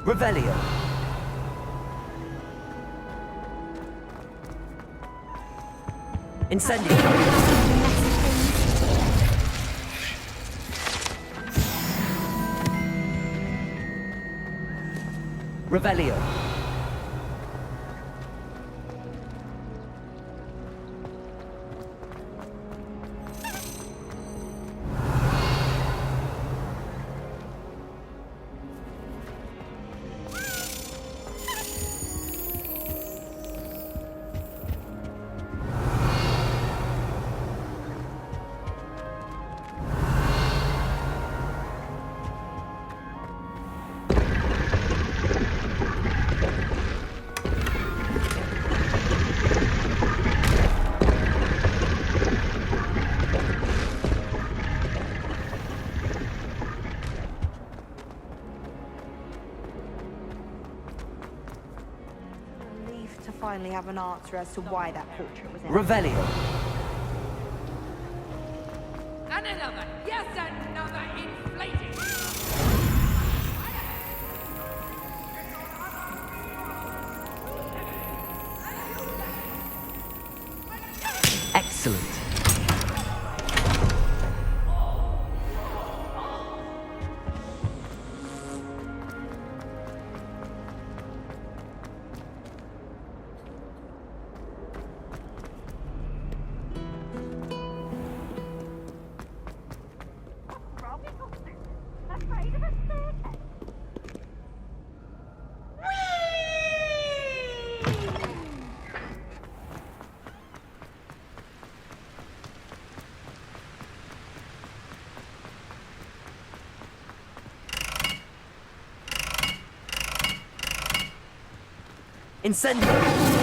Revelio. Incendio. Revelio. Finally have an answer as to why that portrait was in. Revelio. And another, yes, another inflated. Excellent. Incendio.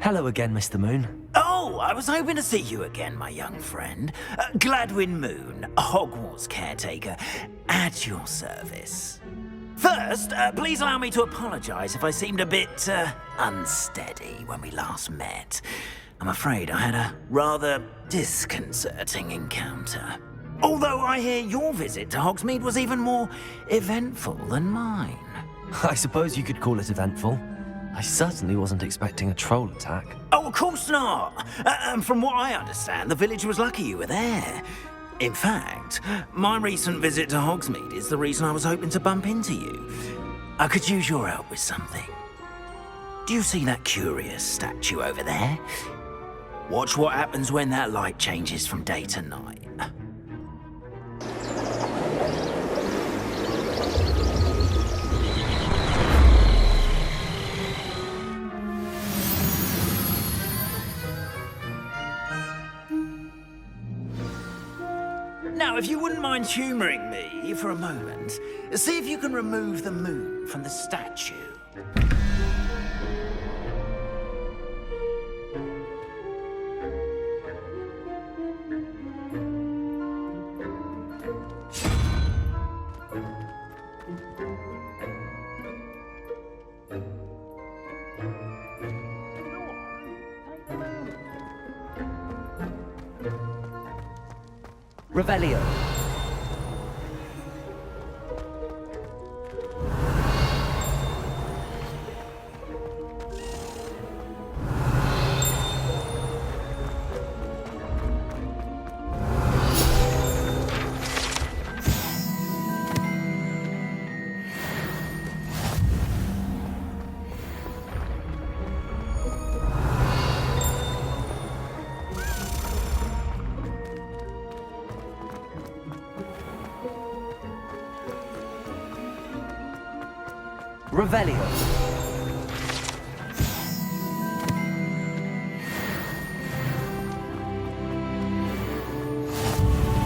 Hello again, Mr. Moon. Oh, I was hoping to see you again, my young friend. Gladwin Moon, Hogwarts caretaker, at your service. First, please allow me to apologize if I seemed a bit, unsteady when we last met. I'm afraid I had a rather disconcerting encounter. Although I hear your visit to Hogsmeade was even more eventful than mine. I suppose you could call it eventful. I certainly wasn't expecting a troll attack. Oh, of course not. And from what I understand, the village was lucky you were there. In fact, my recent visit to Hogsmeade is the reason I was hoping to bump into you. I could use your help with something. Do you see that curious statue over there? Watch what happens when that light changes from day to night. Now, if you wouldn't mind humouring me for a moment, see if you can remove the moon from the statue. Revelio. Revelio.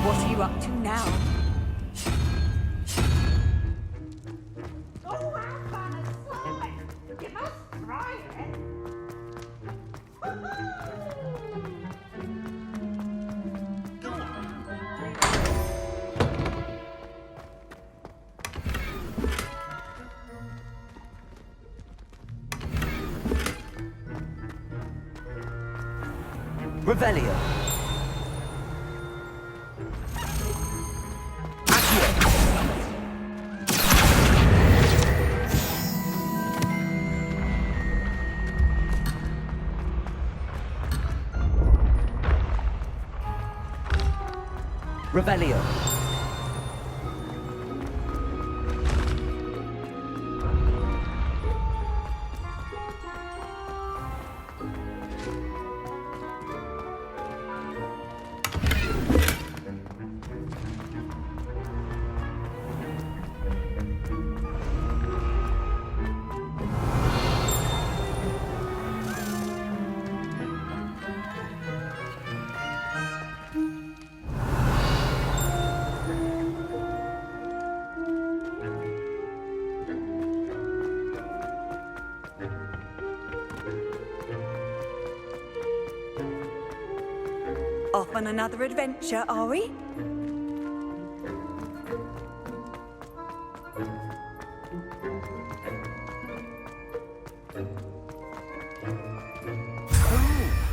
What are you up to now? Oh, how fun and slime! You must try it. Go on. Revelio. Revelio. Off on another adventure, are we?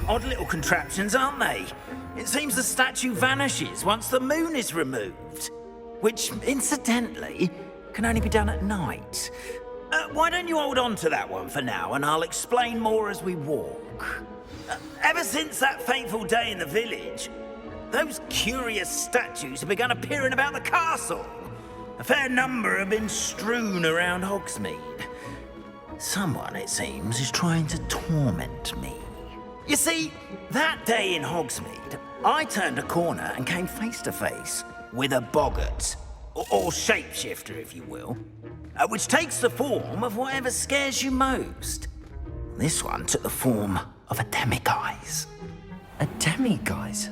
Odd little contraptions, aren't they? It seems the statue vanishes once the moon is removed. Which, incidentally, can only be done at night. Why don't you hold on to that one for now, and I'll explain more as we walk. Ever since that fateful day in the village, those curious statues have begun appearing about the castle. A fair number have been strewn around Hogsmeade. Someone, it seems, is trying to torment me. You see, that day in Hogsmeade, I turned a corner and came face to face with a boggart, or shapeshifter, if you will, which takes the form of whatever scares you most. This one took the form of a demiguise. A demiguise?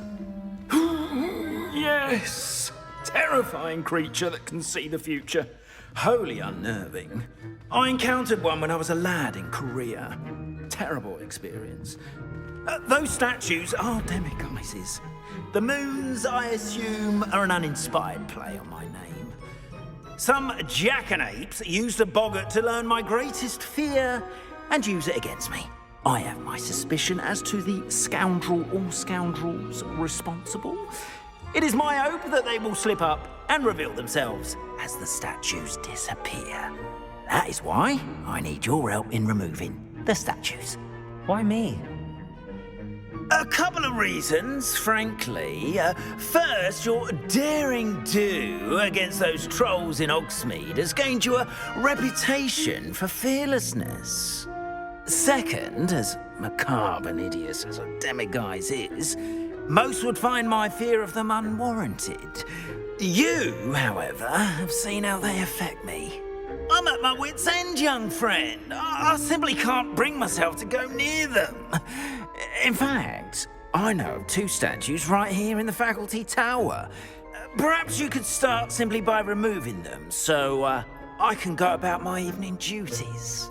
Yes! Terrifying creature that can see the future. Wholly unnerving. I encountered one when I was a lad in Korea. terrible experience. Those statues are demiguises. The moons, I assume, are an uninspired play on my name. Some jackanapes used a boggart to learn my greatest fear and use it against me. I have my suspicion as to the scoundrel or scoundrels responsible. It is my hope that they will slip up and reveal themselves as the statues disappear. That is why I need your help in removing the statues. Why me? A couple of reasons, frankly. First, your daring do against those trolls in Hogsmeade has gained you a reputation for fearlessness. Second, as macabre and hideous as a demiguise is, most would find my fear of them unwarranted. You, however, have seen how they affect me. I'm at my wit's end, young friend. I simply can't bring myself to go near them. In fact, I know of 2 statues right here in the faculty tower. Perhaps you could start simply by removing them so I can go about my evening duties.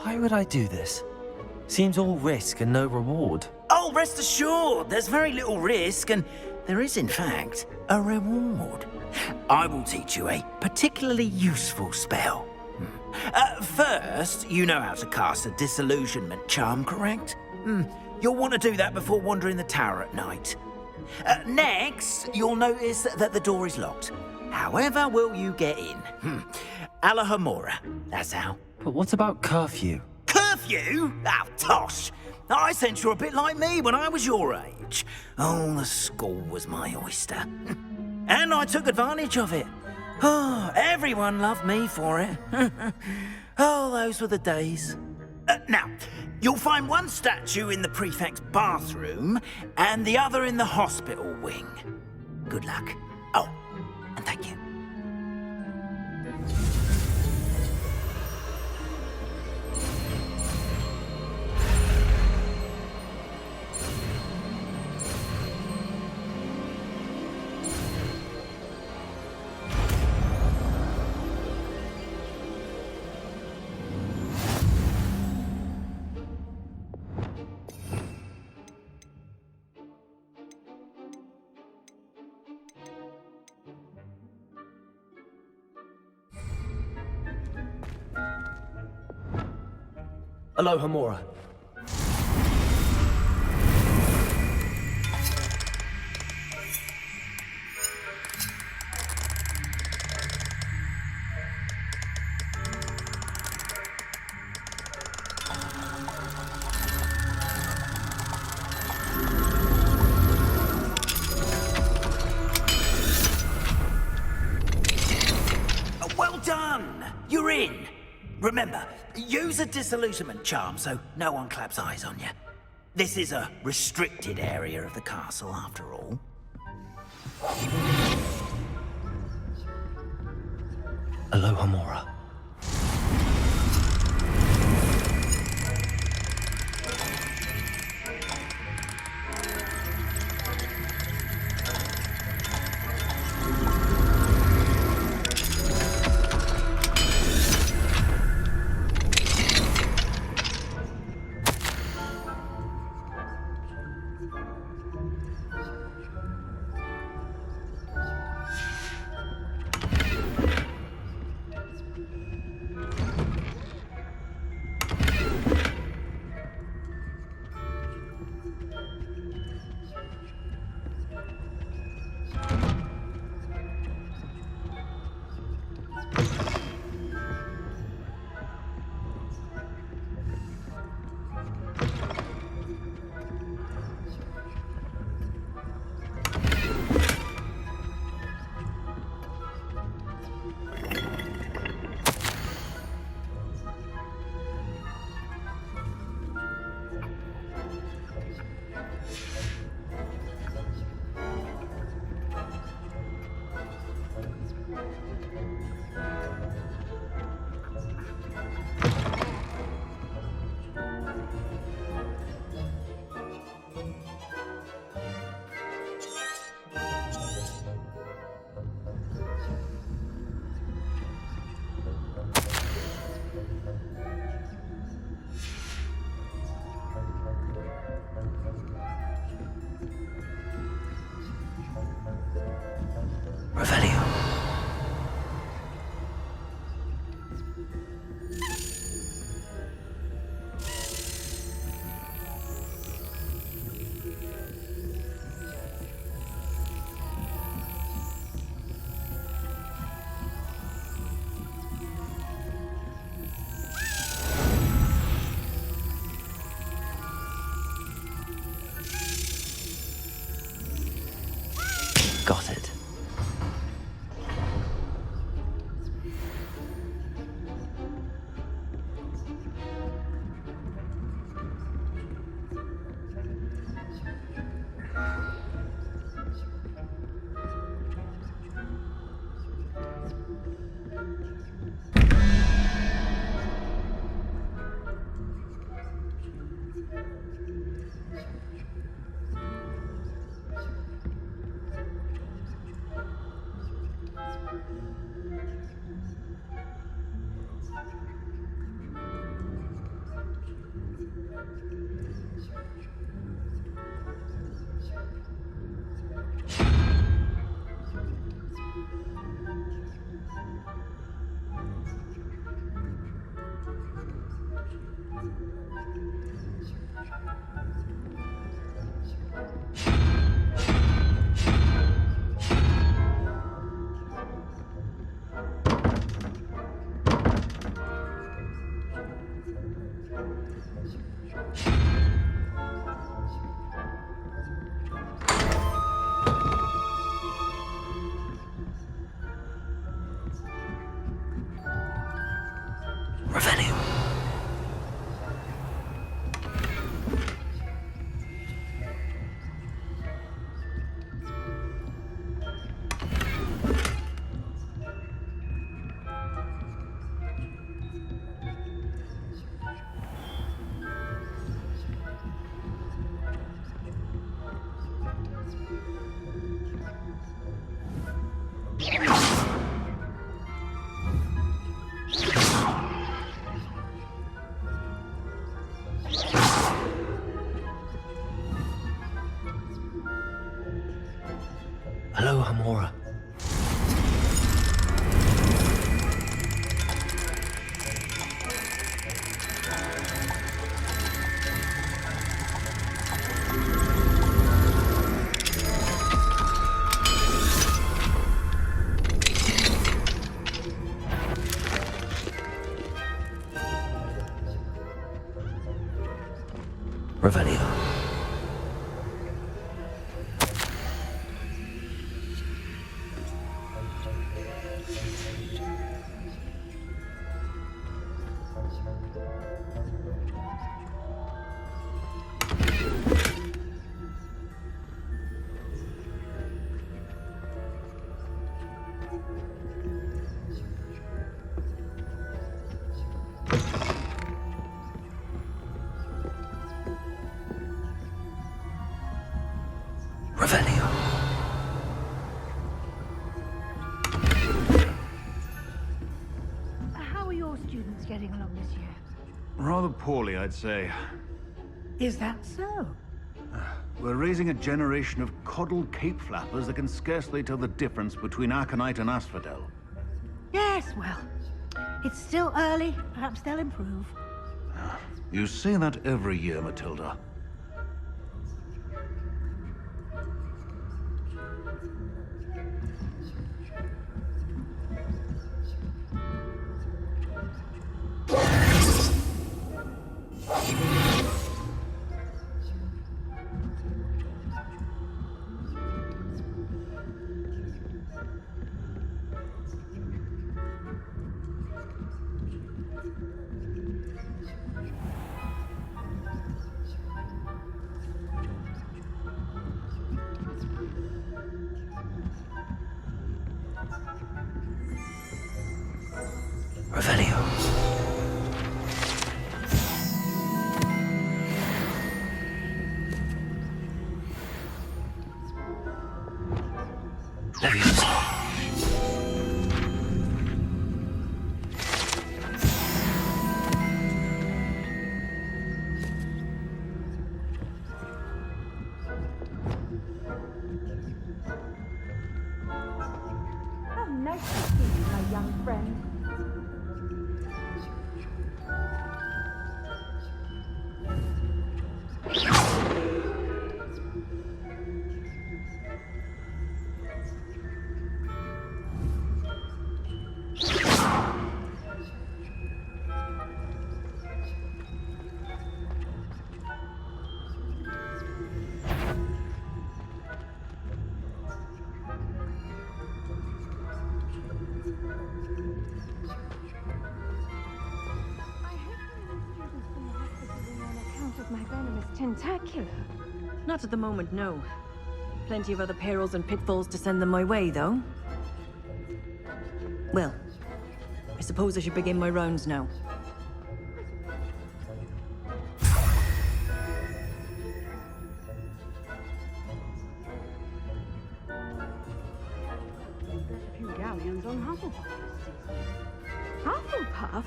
Why would I do this? Seems all risk and no reward. Oh, rest assured, there's very little risk, and there is, in fact, a reward. I will teach you a particularly useful spell. First, you know how to cast a disillusionment charm, correct? You'll want to do that before wandering the tower at night. Next, you'll notice that the door is locked. However will you get in? Alahomora, that's how. But what about curfew? Curfew? Oh, tosh! I sense you're a bit like me when I was your age. Oh, the school was my oyster. And I took advantage of it. Oh, everyone loved me for it. Oh, those were the days. Now, you'll find one statue in the prefect's bathroom and the other in the hospital wing. Good luck. Oh, and thank you. Alohomora. Well done! You're in. Remember, use a disillusionment charm so no one claps eyes on you. This is a restricted area of the castle, after all. Alohomora. Revenue. Hello, Hamora. Revelio. Revelio. How are your students getting along this year? Rather poorly, I'd say. Is that so? We're raising a generation of coddled cape flappers that can scarcely tell the difference between aconite and asphodel. Yes, well, it's still early. Perhaps they'll improve. You say that every year, Matilda. Revelio. Leviosa. How nice to see you, my young friend. My venomous tentacular. Not at the moment, no. Plenty of other perils and pitfalls to send them my way, though. Well, I suppose I should begin my rounds now. A few galleons on Hufflepuff this season. Hufflepuff?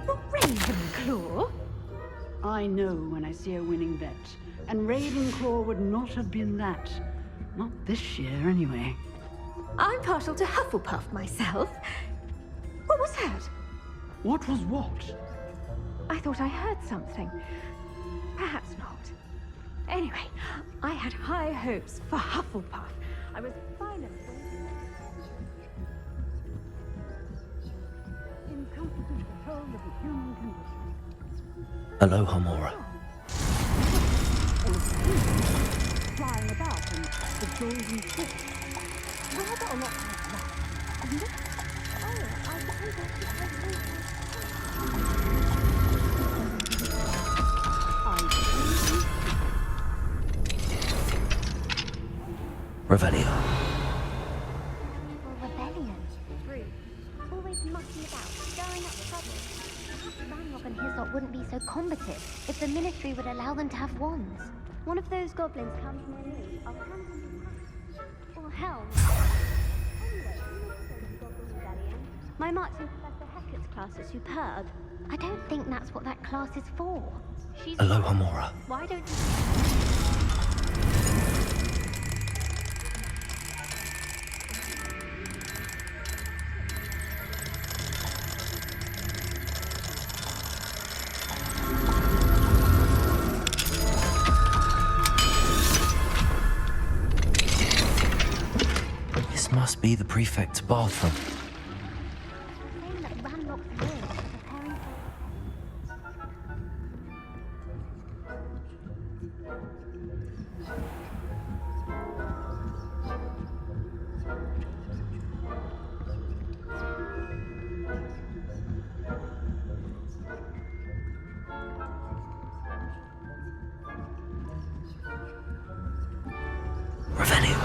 Not Ravenclaw? I know when I see a winning bet, and Ravenclaw would not have been that. Not this year, anyway. I'm partial to Hufflepuff myself. What was that? What was what? I thought I heard something. Perhaps not. Anyway, I had high hopes for Hufflepuff. I was finally In competent control of the human condition. Aloha Mora. Flying about and the golden fish. Rather a lot like that, isn't it? Oh, I suppose Revelio. Rebellion. Rude. Always mucking about, stirring up trouble. Perhaps Ranrock and Hislop wouldn't be so combative if the Ministry would allow them to have wands. One of those goblins comes near me, I'll hand them to hand. Or hell. Anyway, you know the Goblin Rebellion. My marching Professor Hecat's class is superb. I don't think that's what that class is for. She's... Aloha Mora. Why don't you... This must be the prefect's bathroom. saying that Ranrock's will is preparing for... Revelio.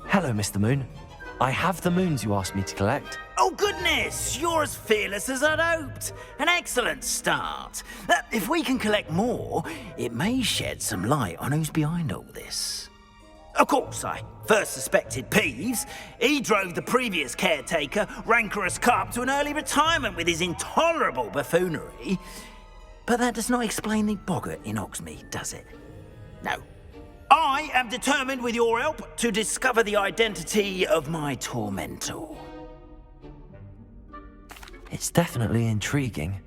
Hello, Mr. Moon. I have the moons you asked me to collect. Oh, goodness! You're as fearless as I'd hoped. An excellent start. If we can collect more, it may shed some light on who's behind all this. Of course, I first suspected Peeves. He drove the previous caretaker, Rancorous Carp, to an early retirement with his intolerable buffoonery. But that does not explain the boggart in Hogsmeade, does it? No. I am determined, with your help, to discover the identity of my tormentor. It's definitely intriguing.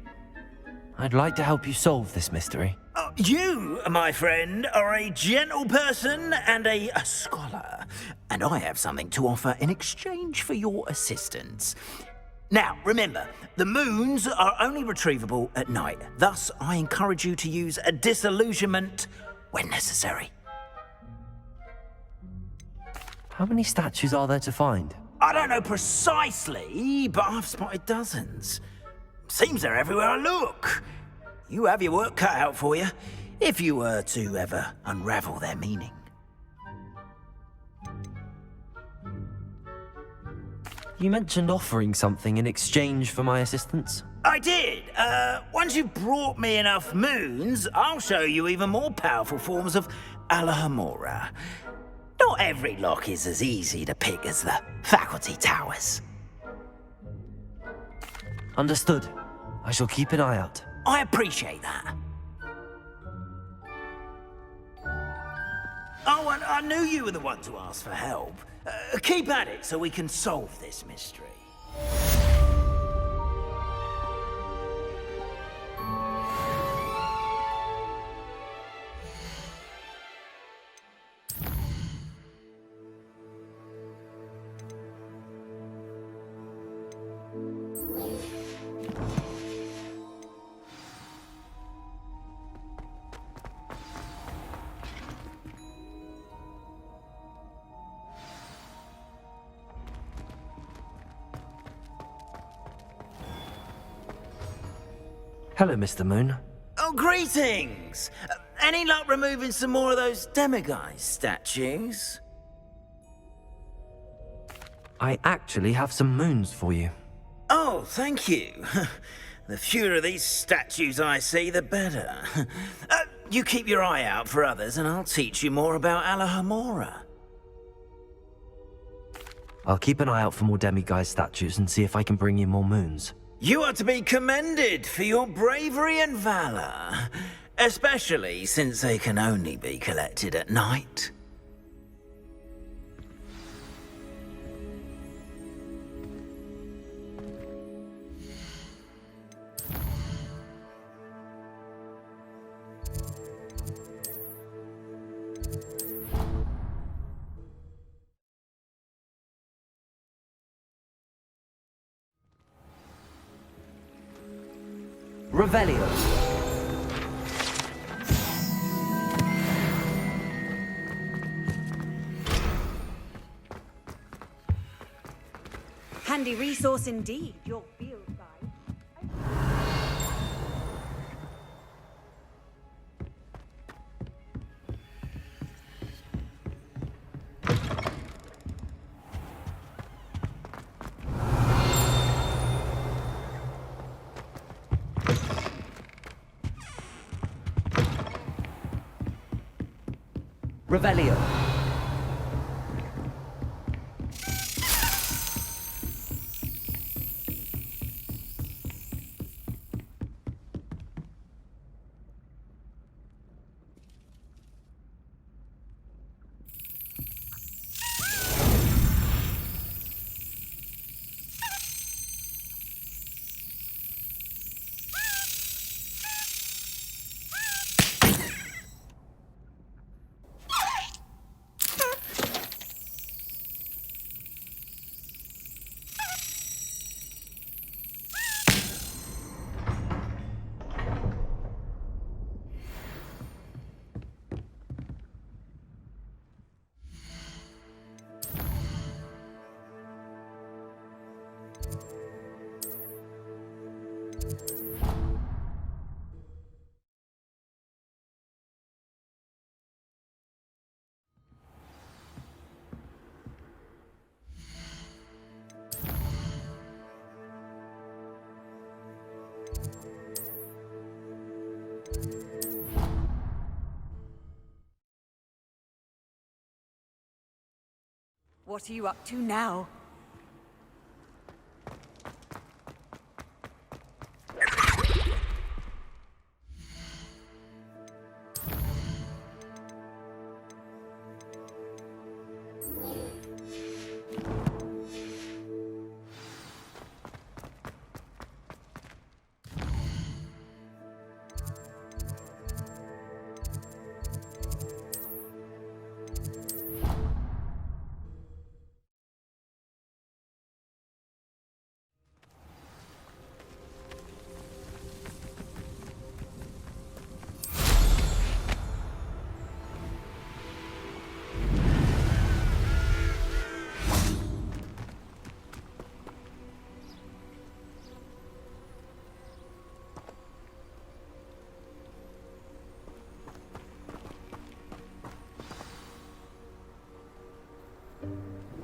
I'd like to help you solve this mystery. You, my friend, are a gentle person and a scholar, and I have something to offer in exchange for your assistance. Now, remember, the moons are only retrievable at night. Thus, I encourage you to use a disillusionment when necessary. How many statues are there to find? I don't know precisely, but I've spotted dozens. Seems they're everywhere I look. You have your work cut out for you, if you were to ever unravel their meaning. You mentioned offering something in exchange for my assistance. I did. Once you've brought me enough moons, I'll show you even more powerful forms of Alahamora. Not every lock is as easy to pick as the faculty towers. Understood. I shall keep an eye out. I appreciate that. Oh, and I knew you were the one to ask for help. Keep at it so we can solve this mystery. Hello, Mr. Moon. Oh, greetings! Any luck removing some more of those demiguise statues? I actually have some moons for you. Oh, thank you. The fewer of these statues I see, the better. You keep your eye out for others, and I'll teach you more about Alahomora. I'll keep an eye out for more demiguise statues and see if I can bring you more moons. You are to be commended for your bravery and valor, especially since they can only be collected at night. Revelio. Handy resource indeed, your field guide. Revelio. What are you up to now?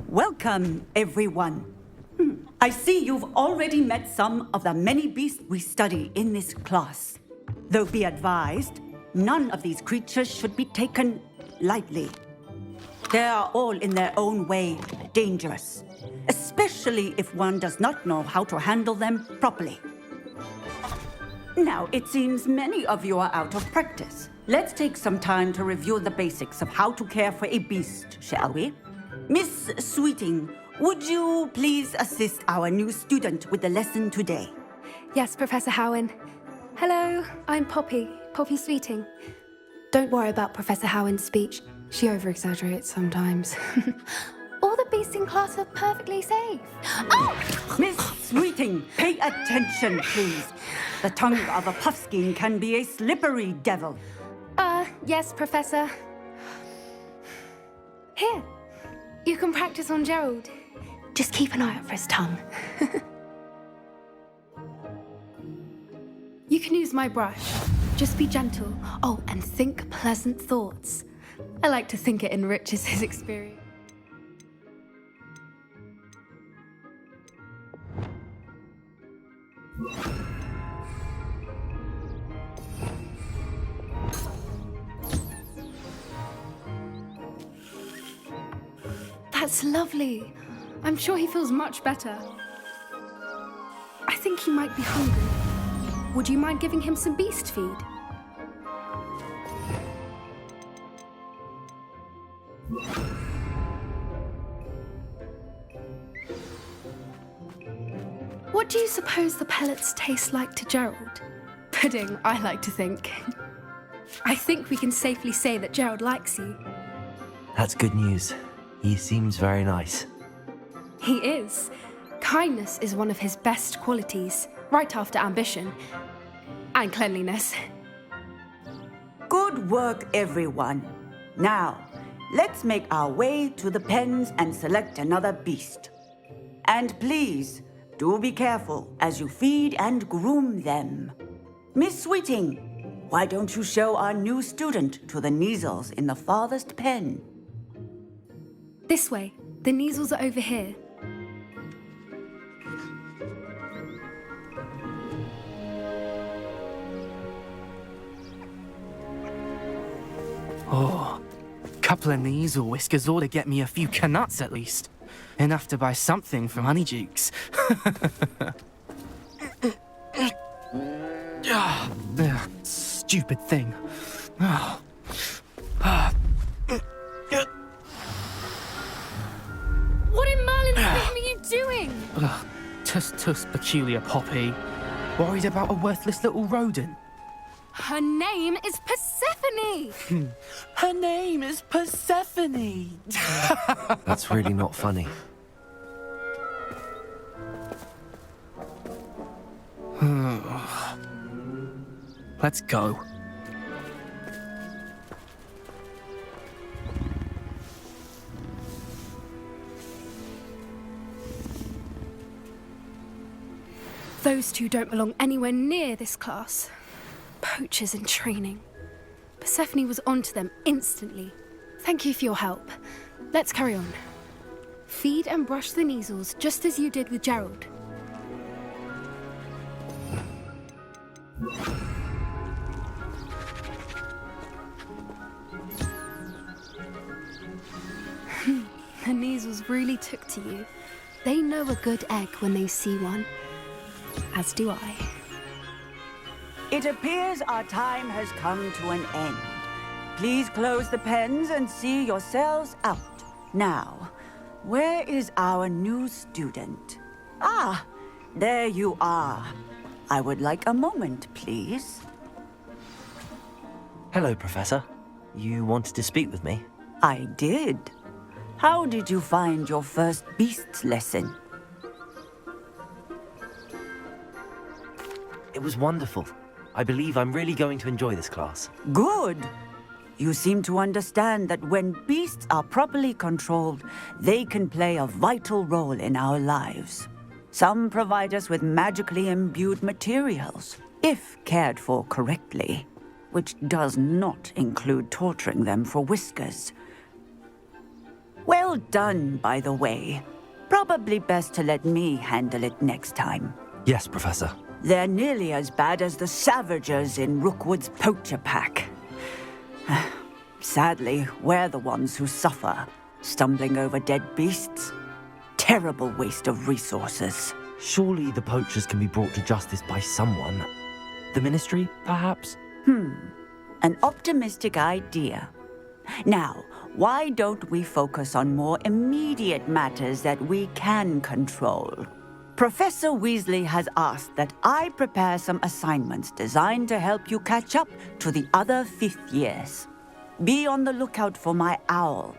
Welcome, everyone. I see you've already met some of the many beasts we study in this class. Though be advised, none of these creatures should be taken lightly. They are all in their own way dangerous, especially if one does not know how to handle them properly. Now, it seems many of you are out of practice. Let's take some time to review the basics of how to care for a beast, shall we? Miss Sweeting, would you please assist our new student with the lesson today? Yes, Professor Howen. Hello, I'm Poppy Sweeting. Don't worry about Professor Howen's speech. She over-exaggerates sometimes. All the beasts in class are perfectly safe. Oh! Miss Sweeting, pay attention, please. The tongue of a puffskein can be a slippery devil. Yes, Professor. Here, you can practice on Gerald. Just keep an eye out for his tongue. You can use my brush. Just be gentle. Oh, and think pleasant thoughts. I like to think it enriches his experience. That's lovely. I'm sure he feels much better. I think he might be hungry. Would you mind giving him some beast feed? What do you suppose the pellets taste like to Gerald? Pudding, I like to think. I think we can safely say that Gerald likes you. That's good news. He seems very nice. He is. Kindness is one of his best qualities, right after ambition. And cleanliness. Good work, everyone. Now, let's make our way to the pens and select another beast. And please, do be careful as you feed and groom them. Miss Sweeting, why don't you show our new student to the Kneazles in the farthest pen? This way. The Kneazles are over here. Oh, couple of Kneazle whiskers ought to get me a few canuts at least. Enough to buy something from Honeydukes. Stupid thing. What in Merlin's name are you doing? Tuss peculiar Poppy. Worried about a worthless little rodent. Her name is Persephone! Her name is Persephone! That's really not funny. Let's go. Those two don't belong anywhere near this class. Poachers in training. Persephone was onto them instantly. Thank you for your help. Let's carry on. Feed and brush the Kneazles just as you did with Gerald. The Kneazles really took to you. They know a good egg when they see one. As do I. It appears our time has come to an end. Please close the pens and see yourselves out. Now, where is our new student? Ah, there you are. I would like a moment, please. Hello, Professor. You wanted to speak with me? I did. How did you find your first beasts lesson? It was wonderful. I believe I'm really going to enjoy this class. Good. You seem to understand that when beasts are properly controlled, they can play a vital role in our lives. Some provide us with magically imbued materials, if cared for correctly, which does not include torturing them for whiskers. Well done, by the way. Probably best to let me handle it next time. Yes, Professor. They're nearly as bad as the Savagers in Rookwood's poacher pack. Sadly, we're the ones who suffer, stumbling over dead beasts. Terrible waste of resources. Surely the poachers can be brought to justice by someone. The Ministry, perhaps? An optimistic idea. Now, why don't we focus on more immediate matters that we can control? Professor Weasley has asked that I prepare some assignments designed to help you catch up to the other fifth years. Be on the lookout for my owl.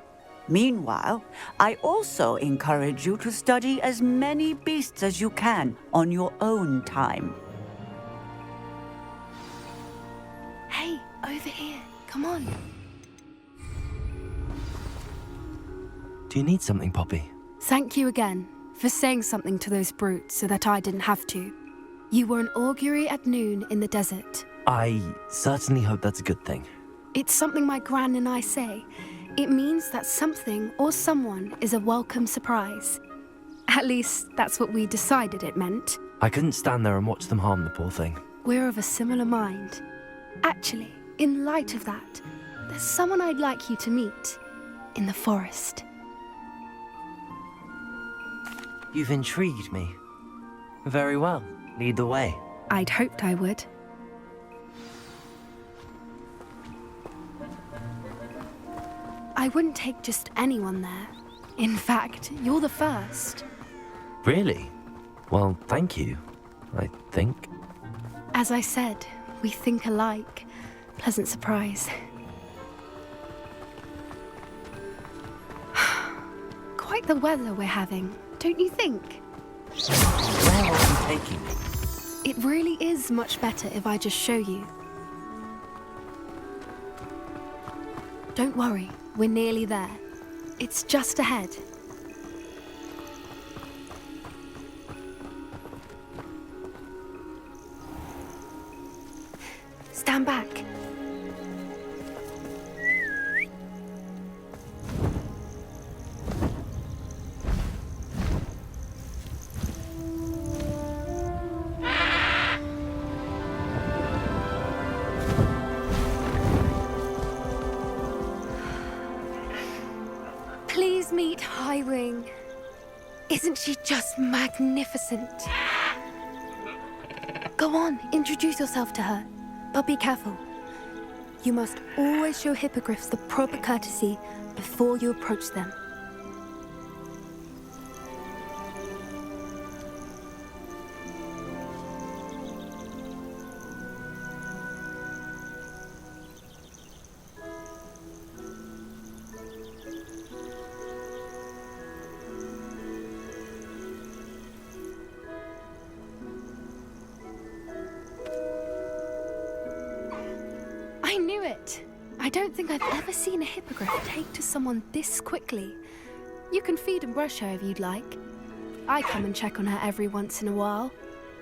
Meanwhile, I also encourage you to study as many beasts as you can on your own time. Hey, over here. Come on. Do you need something, Poppy? Thank you again for saying something to those brutes so that I didn't have to. You were an augury at noon in the desert. I certainly hope that's a good thing. It's something my gran and I say. It means that something or someone is a welcome surprise. At least, that's what we decided it meant. I couldn't stand there and watch them harm the poor thing. We're of a similar mind. Actually, in light of that, there's someone I'd like you to meet in the forest. You've intrigued me. Very well. Lead the way. I'd hoped I would. I wouldn't take just anyone there. In fact, you're the first. Really? Well, thank you, I think. As I said, we think alike. Pleasant surprise. Quite the weather we're having, don't you think? Where are you taking me? It really is much better if I just show you. Don't worry, we're nearly there. It's just ahead. Stand back. Please meet Highwing. Isn't she just magnificent? Go on, introduce yourself to her. But be careful. You must always show hippogriffs the proper courtesy before you approach them. I knew it! I don't think I've ever seen a hippogriff take to someone this quickly. You can feed and brush her if you'd like. I come and check on her every once in a while.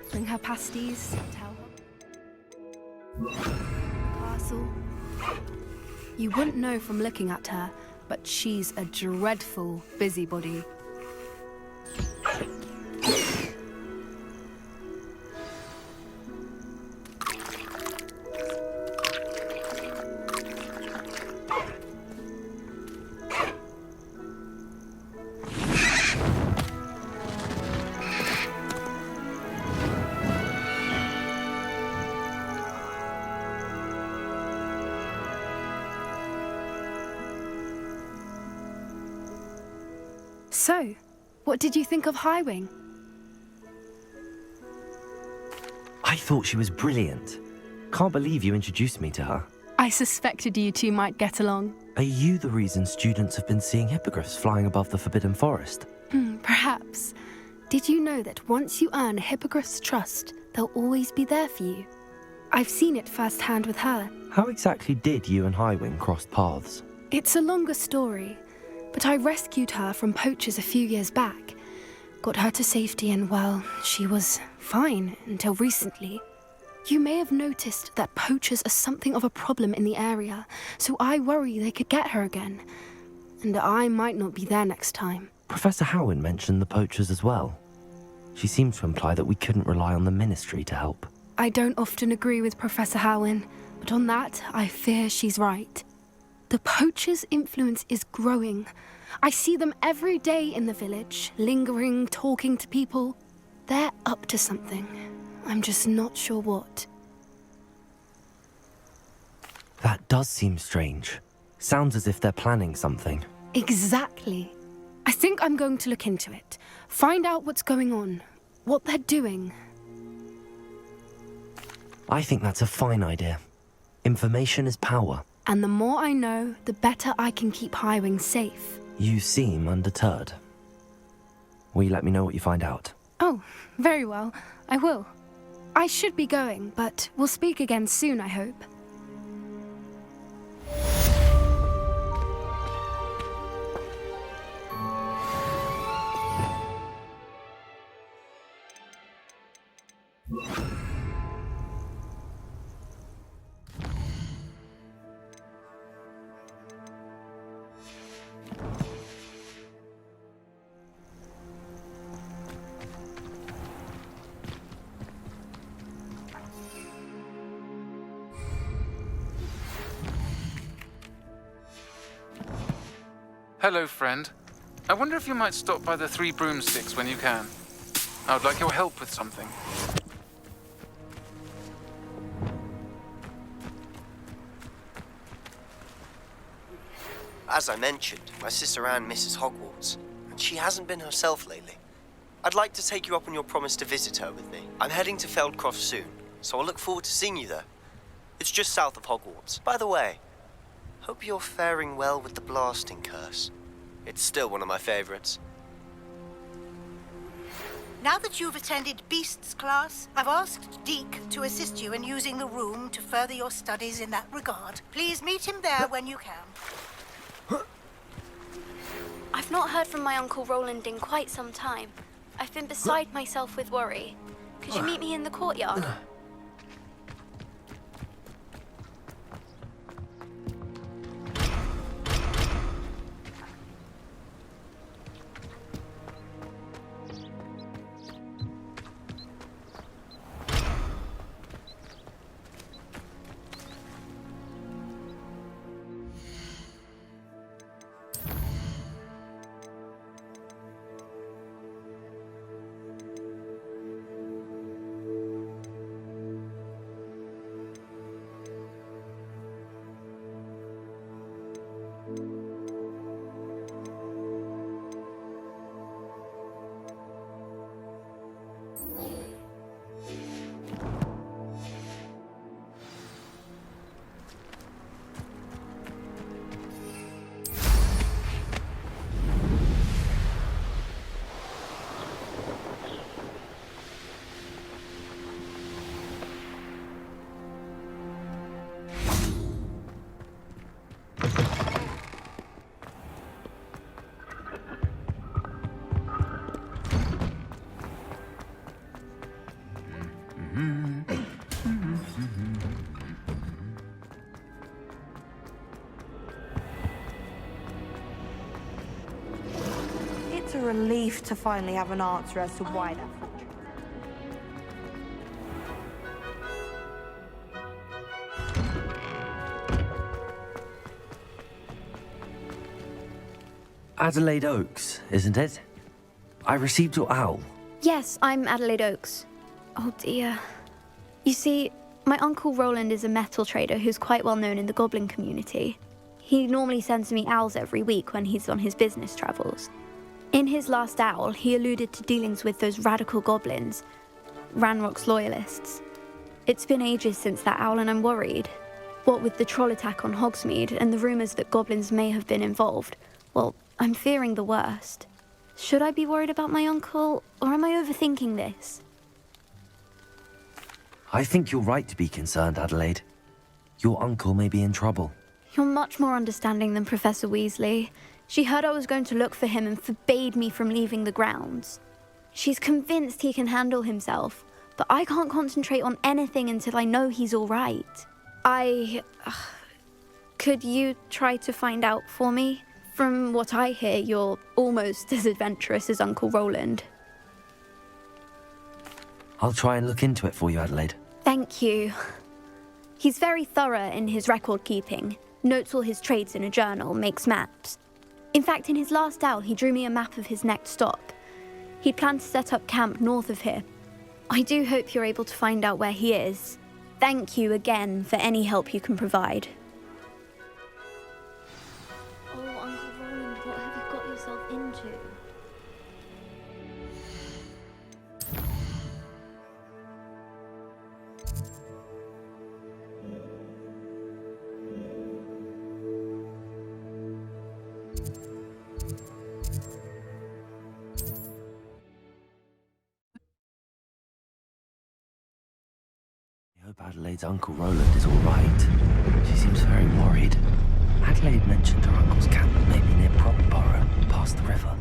Bring her pasties, tell her. Castle. You wouldn't know from looking at her, but she's a dreadful busybody. So, what did you think of Highwing? I thought she was brilliant. Can't believe you introduced me to her. I suspected you two might get along. Are you the reason students have been seeing hippogriffs flying above the Forbidden Forest? Perhaps. Did you know that once you earn a hippogriff's trust, they'll always be there for you? I've seen it firsthand with her. How exactly did you and Highwing cross paths? It's a longer story, but I rescued her from poachers a few years back. Got her to safety and, well, she was fine until recently. You may have noticed that poachers are something of a problem in the area, so I worry they could get her again. And I might not be there next time. Professor Howen mentioned the poachers as well. She seemed to imply that we couldn't rely on the Ministry to help. I don't often agree with Professor Howen, but on that, I fear she's right. The poachers' influence is growing. I see them every day in the village, lingering, talking to people. They're up to something. I'm just not sure what. That does seem strange. Sounds as if they're planning something. Exactly. I think I'm going to look into it. Find out what's going on, what they're doing. I think that's a fine idea. Information is power. And the more I know, the better I can keep Highwing safe. You seem undeterred. Will you let me know what you find out? Oh, very well. I will. I should be going, but we'll speak again soon, I hope. you Hello, friend. I wonder if you might stop by the Three Broomsticks when you can. I would like your help with something. As I mentioned, my sister Anne misses Hogwarts, and she hasn't been herself lately. I'd like to take you up on your promise to visit her with me. I'm heading to Feldcroft soon, so I'll look forward to seeing you there. It's just south of Hogwarts. By the way, hope you're faring well with the blasting curse. It's still one of my favorites. Now that you've attended Beasts class, I've asked Deke to assist you in using the room to further your studies in that regard. Please meet him there when you can. I've not heard from my Uncle Roland in quite some time. I've been beside myself with worry. Could you meet me in the courtyard? It's a relief to finally have an answer as to why that. Adelaide Oaks, isn't it? I received your owl. Yes, I'm Adelaide Oaks. Oh dear. You see, my Uncle Roland is a metal trader who's quite well known in the goblin community. He normally sends me owls every week when he's on his business travels. In his last owl, he alluded to dealings with those radical goblins, Ranrock's loyalists. It's been ages since that owl and I'm worried. What with the troll attack on Hogsmeade and the rumours that goblins may have been involved, well, I'm fearing the worst. Should I be worried about my uncle, or am I overthinking this? I think you're right to be concerned, Adelaide. Your uncle may be in trouble. You're much more understanding than Professor Weasley. She heard I was going to look for him and forbade me from leaving the grounds. She's convinced he can handle himself, but I can't concentrate on anything until I know he's all right. Could you try to find out for me? From what I hear, you're almost as adventurous as Uncle Roland. I'll try and look into it for you, Adelaide. Thank you. He's very thorough in his record keeping, notes all his trades in a journal, makes maps. In fact, in his last owl, he drew me a map of his next stop. He planned to set up camp north of here. I do hope you're able to find out where he is. Thank you again for any help you can provide. Oh, Uncle Roland, what have you got yourself into? I hope Adelaide's Uncle Roland is all right. She seems very worried. Adelaide mentioned her uncle's camp may be near Promborough, past the river.